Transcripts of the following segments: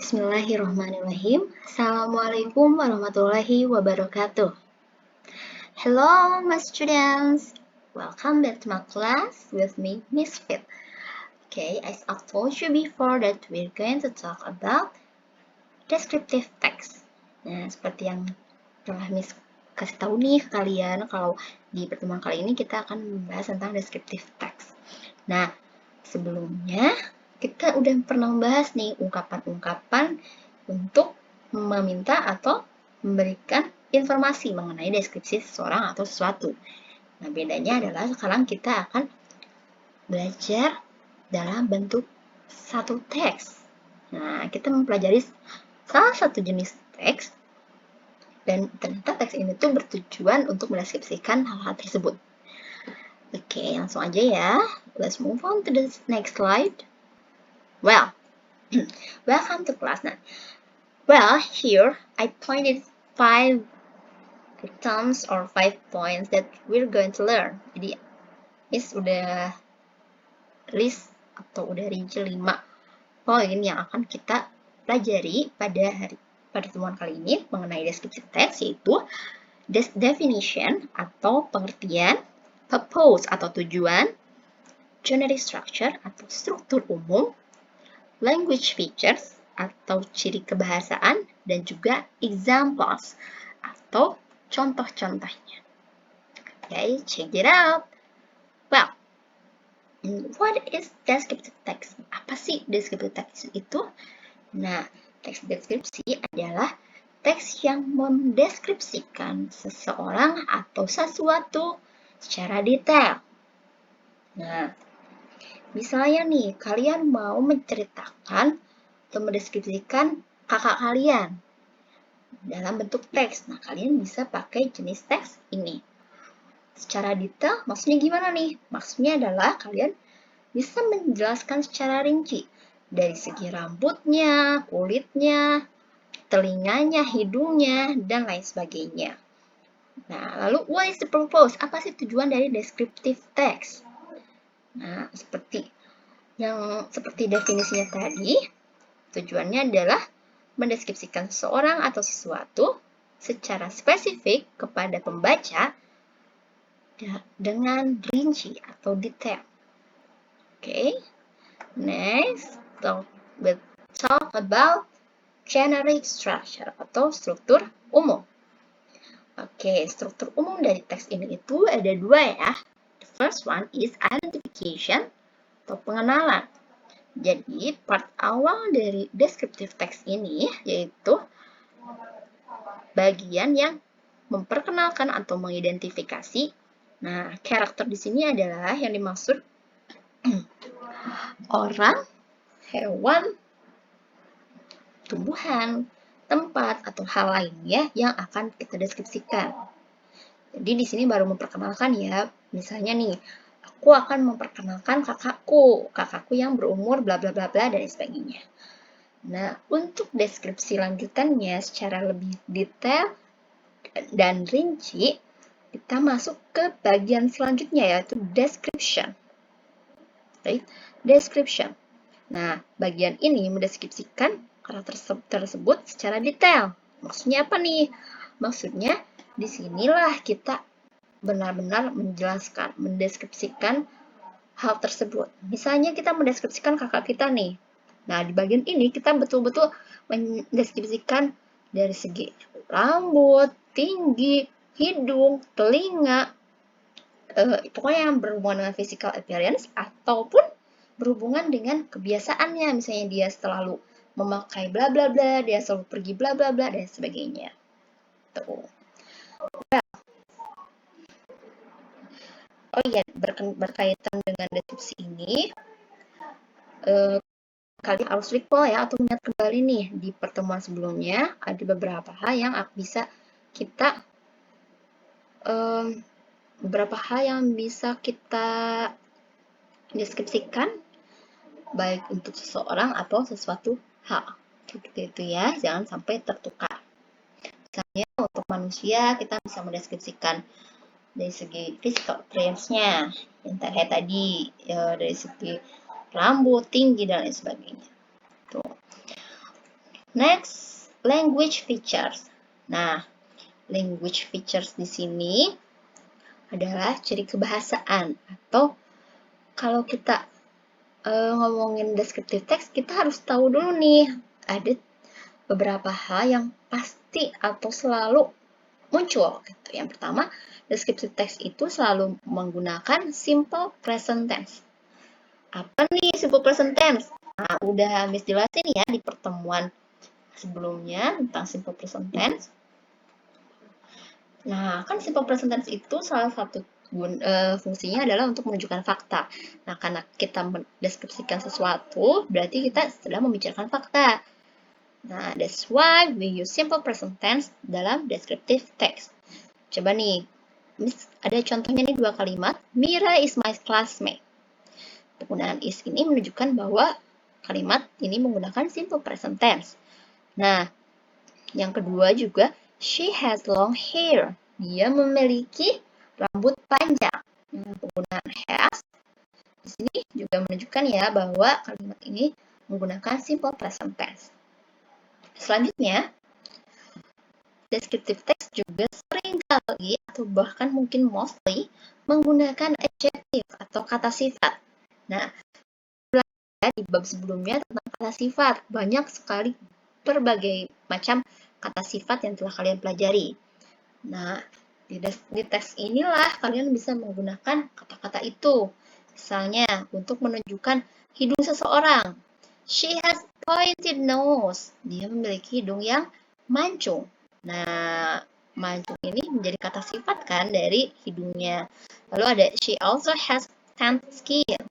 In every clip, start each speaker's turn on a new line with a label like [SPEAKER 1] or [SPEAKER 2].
[SPEAKER 1] Bismillahirrahmanirrahim. Assalamualaikum warahmatullahi wabarakatuh. Hello, my students. Welcome back to my class with me, Miss Fit. Okay, as I told you before that we're going to talk about descriptive text. Nah, seperti yang telah Miss kasih tahu nih ke kalian, kalau di pertemuan kali ini kita akan membahas tentang descriptive text. Nah, sebelumnya kita udah pernah membahas nih ungkapan-ungkapan untuk meminta atau memberikan informasi mengenai deskripsi seseorang atau sesuatu. Nah, bedanya adalah sekarang kita akan belajar dalam bentuk satu teks. Nah, kita mempelajari salah satu jenis teks dan ternyata teks ini tuh bertujuan untuk mendeskripsikan hal-hal tersebut. Oke, langsung aja ya. Let's move on to the next slide. Well, welcome to class. Now, well, here I pointed 5 terms or 5 points that we're going to learn. Jadi, Miss udah list atau udah rinci 5 poin yang akan kita pelajari pada pertemuan kali ini mengenai deskripsi teks, yaitu definition atau pengertian, purpose atau tujuan, generic structure atau struktur umum, language features atau ciri kebahasaan, dan juga examples atau contoh-contohnya. Okay, check it out. Well, what is descriptive text? Apa sih descriptive text itu? Nah, teks deskripsi adalah teks yang mendeskripsikan seseorang atau sesuatu secara detail. Nah, misalnya nih, kalian mau menceritakan atau mendeskripsikan kakak kalian dalam bentuk teks. Nah, kalian bisa pakai jenis teks ini. Secara detail, maksudnya gimana nih? Maksudnya adalah kalian bisa menjelaskan secara rinci dari segi rambutnya, kulitnya, telinganya, hidungnya, dan lain sebagainya. Nah, lalu what is the purpose? Apa sih tujuan dari descriptive text? Nah, seperti definisinya tadi, tujuannya adalah mendeskripsikan seseorang atau sesuatu secara spesifik kepada pembaca dengan rinci atau detail. Okay, next talk about generic structure atau struktur umum. Oke, struktur umum dari teks ini itu ada 2 ya. The first one is identification atau pengenalan. Jadi, part awal dari descriptive text ini yaitu bagian yang memperkenalkan atau mengidentifikasi. Nah, karakter di sini adalah yang dimaksud orang, hewan, tumbuhan, tempat, atau hal lainnya yang akan kita deskripsikan. Jadi di sini baru memperkenalkan ya. Misalnya nih, aku akan memperkenalkan kakakku yang berumur bla bla bla bla dan sebagainya. Nah, untuk deskripsi lanjutannya secara lebih detail dan rinci, kita masuk ke bagian selanjutnya yaitu description. Right? Description. Nah, bagian ini mendeskripsikan karakter tersebut secara detail. Maksudnya apa nih? Maksudnya disinilah kita benar-benar menjelaskan, mendeskripsikan hal tersebut. Misalnya kita mendeskripsikan kakak kita nih. Nah, di bagian ini kita betul-betul mendeskripsikan dari segi rambut, tinggi, hidung, telinga, pokoknya yang berhubungan dengan physical appearance ataupun berhubungan dengan kebiasaannya. Misalnya dia selalu memakai bla bla bla, dia selalu pergi bla bla bla, dan sebagainya. Tuh. Oh iya, berkaitan dengan deskripsi ini, kalian harus recall ya, atau ingat kembali nih, di pertemuan sebelumnya, ada beberapa hal yang bisa kita deskripsikan, baik untuk seseorang atau sesuatu hal. Seperti itu ya, jangan sampai tertukar. Misalnya untuk manusia, kita bisa mendeskripsikan dari segi physical appearance-nya, yang tadi, dari segi rambut, tinggi, dan lain sebagainya. Tuh. Next, language features. Nah, language features di sini adalah ciri kebahasaan, atau kalau kita ngomongin descriptive text, kita harus tahu dulu nih, ada beberapa hal yang pasti atau selalu muncul. Gitu. Yang pertama, descriptive text itu selalu menggunakan simple present tense. Apa nih simple present tense? Nah, udah Miss jelasin ya di pertemuan sebelumnya tentang simple present tense. Nah, kan simple present tense itu salah satu fungsinya adalah untuk menunjukkan fakta. Nah, karena kita mendeskripsikan sesuatu, berarti kita sedang membicarakan fakta. Nah, that's why we use simple present tense dalam descriptive text. Coba nih, Miss, ada contohnya nih 2 kalimat. Mira is my classmate. Penggunaan is ini menunjukkan bahwa kalimat ini menggunakan simple present tense. Nah, yang kedua juga, she has long hair. Dia memiliki rambut panjang. Nah, penggunaan has di sini juga menunjukkan ya bahwa kalimat ini menggunakan simple present tense. Selanjutnya, descriptive text juga sering kali atau bahkan mungkin mostly menggunakan adjective atau kata sifat. Nah, di bab sebelumnya tentang kata sifat, banyak sekali berbagai macam kata sifat yang telah kalian pelajari. Nah, di teks inilah kalian bisa menggunakan kata-kata itu. Misalnya, untuk menunjukkan hidung seseorang. She has pointed nose. Dia memiliki hidung yang mancung. Nah, mancung ini menjadi kata sifat kan dari hidungnya. Lalu ada she also has tanned skin.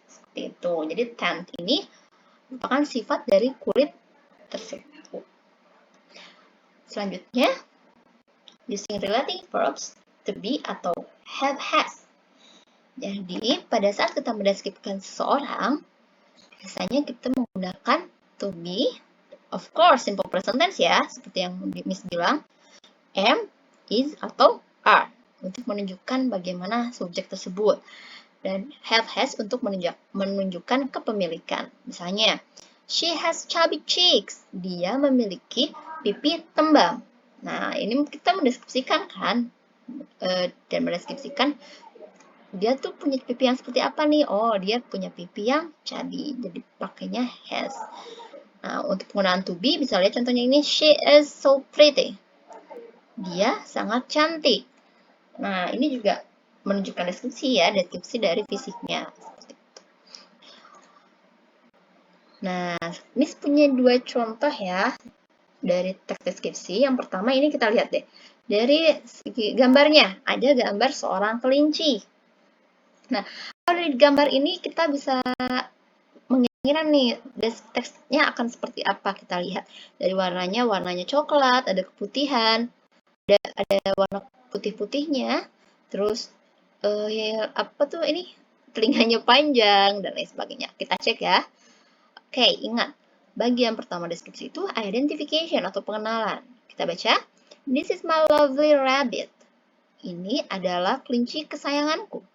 [SPEAKER 1] Seperti itu. Jadi tanned ini merupakan sifat dari kulit tersebut. Selanjutnya, using relating verbs to be atau have has. Jadi, pada saat kita mendeskripsikan seseorang, biasanya kita menggunakan to be, of course, simple present tense ya, seperti yang Miss bilang, am, is, atau are, untuk menunjukkan bagaimana subjek tersebut. Dan have has untuk menunjukkan kepemilikan. Misalnya, she has chubby cheeks. Dia memiliki pipi tembam. Nah, ini kita mendeskripsikan kan, dan mendeskripsikan dia tuh punya pipi yang seperti apa nih? Oh, dia punya pipi yang chubby. Jadi pakainya has. Nah, untuk penggunaan to be, bisa lihat contohnya ini, she is so pretty. Dia sangat cantik. Nah, ini juga menunjukkan deskripsi ya, deskripsi dari fisiknya. Nah, Miss punya 2 contoh ya dari teks deskripsi. Yang pertama ini kita lihat deh. Dari segi gambarnya, ada gambar seorang kelinci. Nah, kalau dari gambar ini kita bisa mengira nih teksnya akan seperti apa, kita lihat. Dari warnanya coklat, ada keputihan, ada warna putih-putihnya, terus ya, apa tuh ini, telinganya panjang, dan lain sebagainya. Kita cek ya. Oke, ingat, bagian pertama deskripsi itu identification atau pengenalan. Kita baca, this is my lovely rabbit. Ini adalah kelinci kesayanganku.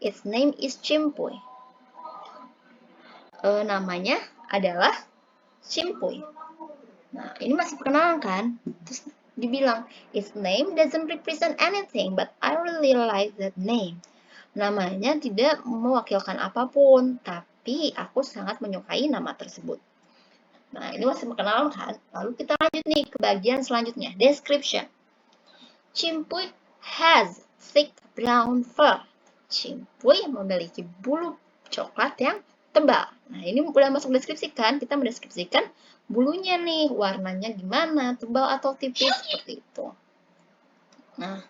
[SPEAKER 1] Its name is Cimpuy. Namanya adalah Cimpuy. Nah, ini masih perkenalan kan? Terus dibilang, its name doesn't represent anything, but I really like that name. Namanya tidak mewakilkan apapun, tapi aku sangat menyukai nama tersebut. Nah, ini masih perkenalan kan? Lalu kita lanjut nih ke bagian selanjutnya, description. Cimpuy has thick brown fur. Cimpuy memiliki bulu coklat yang tebal. Nah, ini udah masuk deskripsi kan? Kita mendeskripsikan bulunya nih, warnanya gimana, tebal atau tipis, seperti itu. Nah,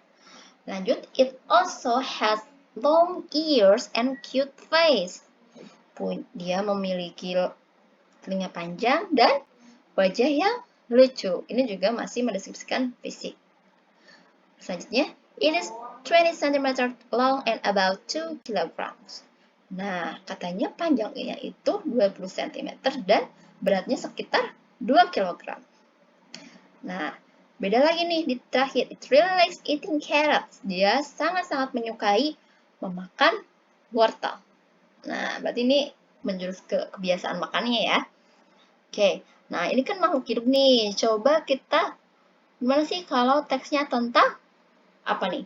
[SPEAKER 1] lanjut, it also has long ears and cute face. Dia memiliki telinga panjang dan wajah yang lucu. Ini juga masih mendeskripsikan fisik. Selanjutnya, it is 20 cm long and about 2 kg. Nah, katanya panjangnya itu 20 cm dan beratnya sekitar 2 kg. Nah, beda lagi nih di terakhir. It really likes eating carrots. Dia sangat-sangat menyukai memakan wortel. Nah, berarti ini menjurus ke kebiasaan makannya ya. Oke, nah ini kan makhluk hidup nih. Coba kita, gimana sih kalau teksnya tentang apa nih?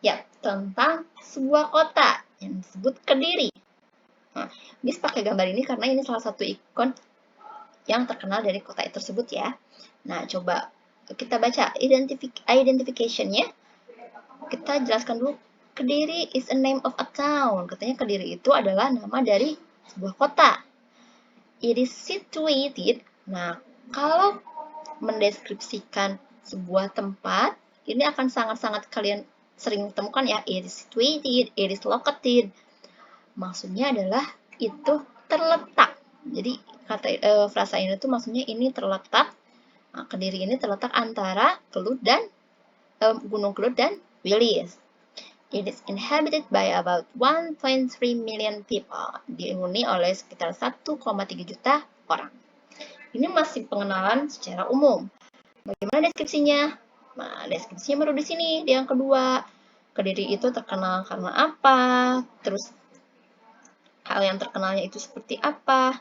[SPEAKER 1] Ya, tentang sebuah kota yang disebut Kediri. Nah, Miss pakai gambar ini karena ini salah satu ikon yang terkenal dari kota tersebut ya. Nah, coba kita baca identification-nya. Kita jelaskan dulu. Kediri is a name of a town. Katanya Kediri itu adalah nama dari sebuah kota. It is situated. Nah, kalau mendeskripsikan sebuah tempat, ini akan sangat-sangat kalian sering temukan ya. It is situated, it is located. Maksudnya adalah itu terletak. Jadi frasa ini tuh maksudnya ini terletak. Nah, Kediri ini terletak antara Kelut dan Gunung Kelut dan Wilis. It is inhabited by about 1.3 million people. Dihuni oleh sekitar 1,3 juta orang. Ini masih pengenalan secara umum. Bagaimana deskripsinya? Nah, deskripsinya baru di sini, di yang kedua. Kediri itu terkenal karena apa? Terus hal yang terkenalnya itu seperti apa?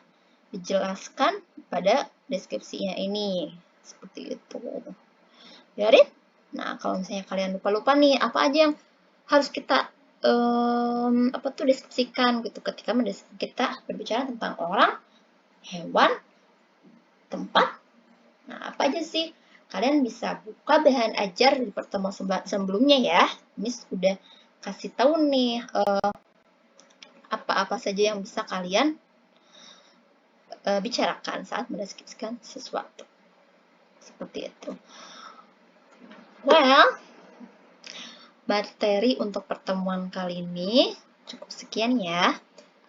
[SPEAKER 1] Dijelaskan pada deskripsinya ini. Seperti itu. Garit? Nah, kalau misalnya kalian lupa-lupa nih, apa aja yang harus kita deskripsikan gitu ketika kita berbicara tentang orang, hewan, tempat. Nah, apa aja sih? Kalian bisa buka bahan ajar di pertemuan sebelumnya ya. Miss udah kasih tahu nih apa-apa saja yang bisa kalian bicarakan saat mendeskripsikan sesuatu. Seperti itu. Well, materi untuk pertemuan kali ini cukup sekian ya.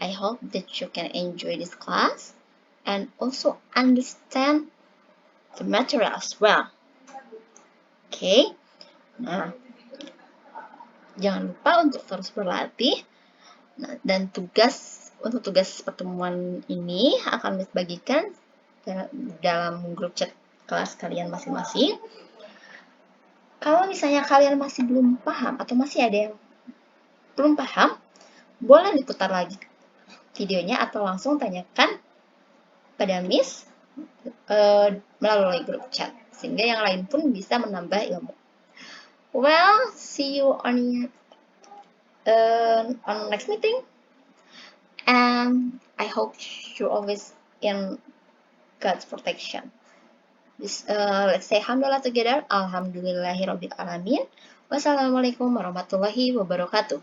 [SPEAKER 1] I hope that you can enjoy this class and also understand the material as well. Oke. Nah, jangan lupa untuk terus berlatih. Nah, dan untuk tugas pertemuan ini akan dibagikan dalam grup chat kelas kalian masing-masing. Kalau misalnya kalian masih belum paham atau masih ada yang belum paham, boleh diputar lagi videonya atau langsung tanyakan pada Miss melalui grup chat, sehingga yang lain pun bisa menambah ilmu. Well, see you on next meeting, and I hope you're always in God's protection. Let's say Alhamdulillah together. Alhamdulillahirobbilalamin. Wassalamualaikum warahmatullahi wabarakatuh.